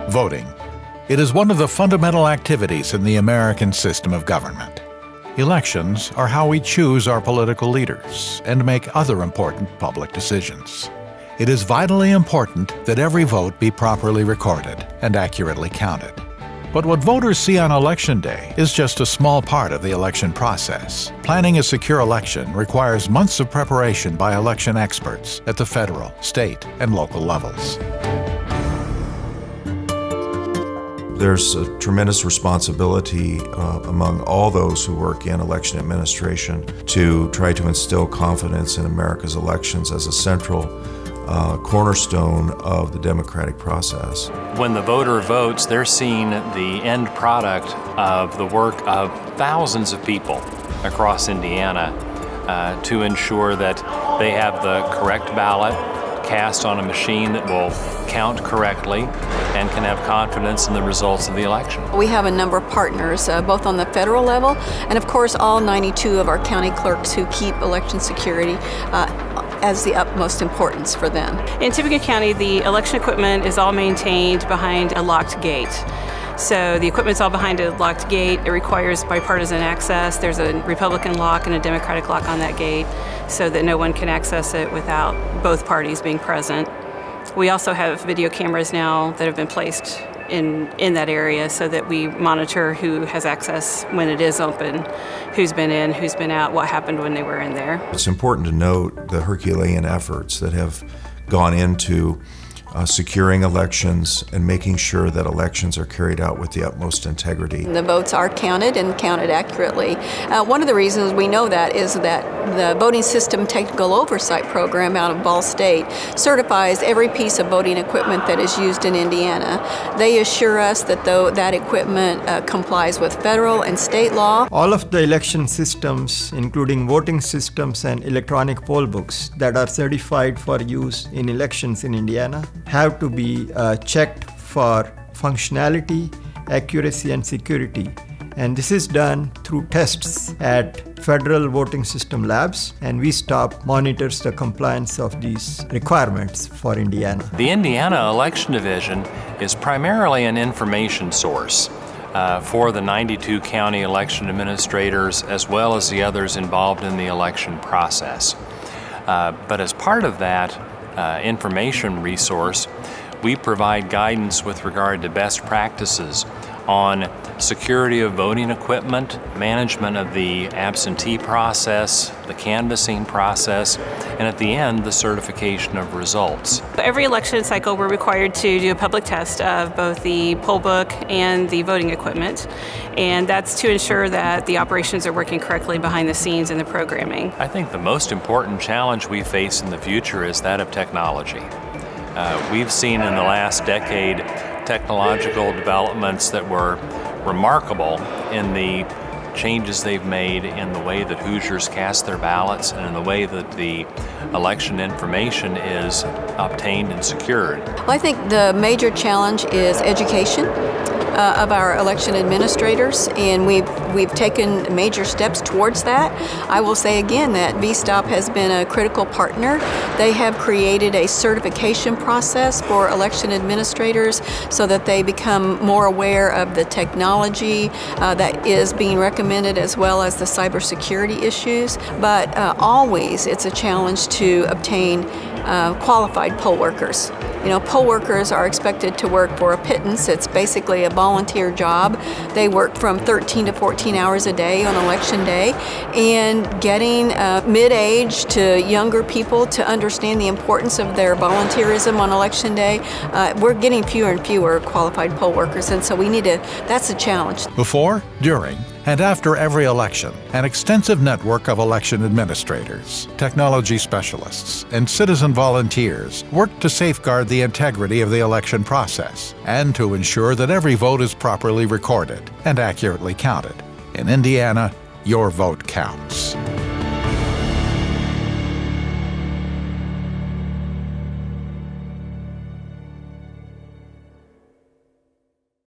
Voting. It is one of the fundamental activities in the American system of government. Elections are how we choose our political leaders and make other important public decisions. It is vitally important that every vote be properly recorded and accurately counted. But what voters see on Election Day is just a small part of the election process. Planning a secure election requires months of preparation by election experts at the federal, state, and local levels. There's a tremendous responsibility among all those who work in election administration to try to instill confidence in America's elections as a central cornerstone of the democratic process. When the voter votes, they're seeing the end product of the work of thousands of people across Indiana to ensure that they have the correct ballot cast on a machine that will count correctly and can have confidence in the results of the election. We have a number of partners, both on the federal level and, of course, all 92 of our county clerks who keep election security as the utmost importance for them. In Tippecanoe County, the election equipment is all maintained behind a locked gate. So the equipment's all behind a locked gate. It requires bipartisan access. There's a Republican lock and a Democratic lock on that gate so that no one can access it without both parties being present. We also have video cameras now that have been placed in that area so that we monitor who has access when it is open, who's been in, who's been out, what happened when they were in there. It's important to note the Herculean efforts that have gone into securing elections and making sure that elections are carried out with the utmost integrity. The votes are counted and counted accurately. One of the reasons we know that is that the Voting System Technical Oversight Program out of Ball State certifies every piece of voting equipment that is used in Indiana. They assure us that that equipment complies with federal and state law. All of the election systems, including voting systems and electronic poll books that are certified for use in elections in Indiana, have to be checked for functionality, accuracy, and security. And this is done through tests at federal voting system labs, and VSTOP monitors the compliance of these requirements for Indiana. The Indiana Election Division is primarily an information source for the 92 county election administrators as well as the others involved in the election process. But as part of that information resource, we provide guidance with regard to best practices on security of voting equipment, management of the absentee process, the canvassing process, and at the end, the certification of results. Every election cycle, we're required to do a public test of both the poll book and the voting equipment, and that's to ensure that the operations are working correctly behind the scenes in the programming. I think the most important challenge we face in the future is that of technology. We've seen in the last decade technological developments that were remarkable in the changes they've made in the way that Hoosiers cast their ballots and in the way that the election information is obtained and secured. Well, I think the major challenge is education of our election administrators, and we've taken major steps towards that. I will say again that VSTOP has been a critical partner. They have created a certification process for election administrators so that they become more aware of the technology that is being recommended as well as the cybersecurity issues. But always it's a challenge to obtain qualified poll workers. You know, poll workers are expected to work for a pittance. It's basically a volunteer job. They work from 13 to 14 hours a day on election day, and getting mid-age to younger people to understand the importance of their volunteerism on election day, we're getting fewer and fewer qualified poll workers, and so that's a challenge. Before, during, and after every election, an extensive network of election administrators, technology specialists, and citizen volunteers work to safeguard the integrity of the election process and to ensure that every vote is properly recorded and accurately counted. In Indiana, your vote counts.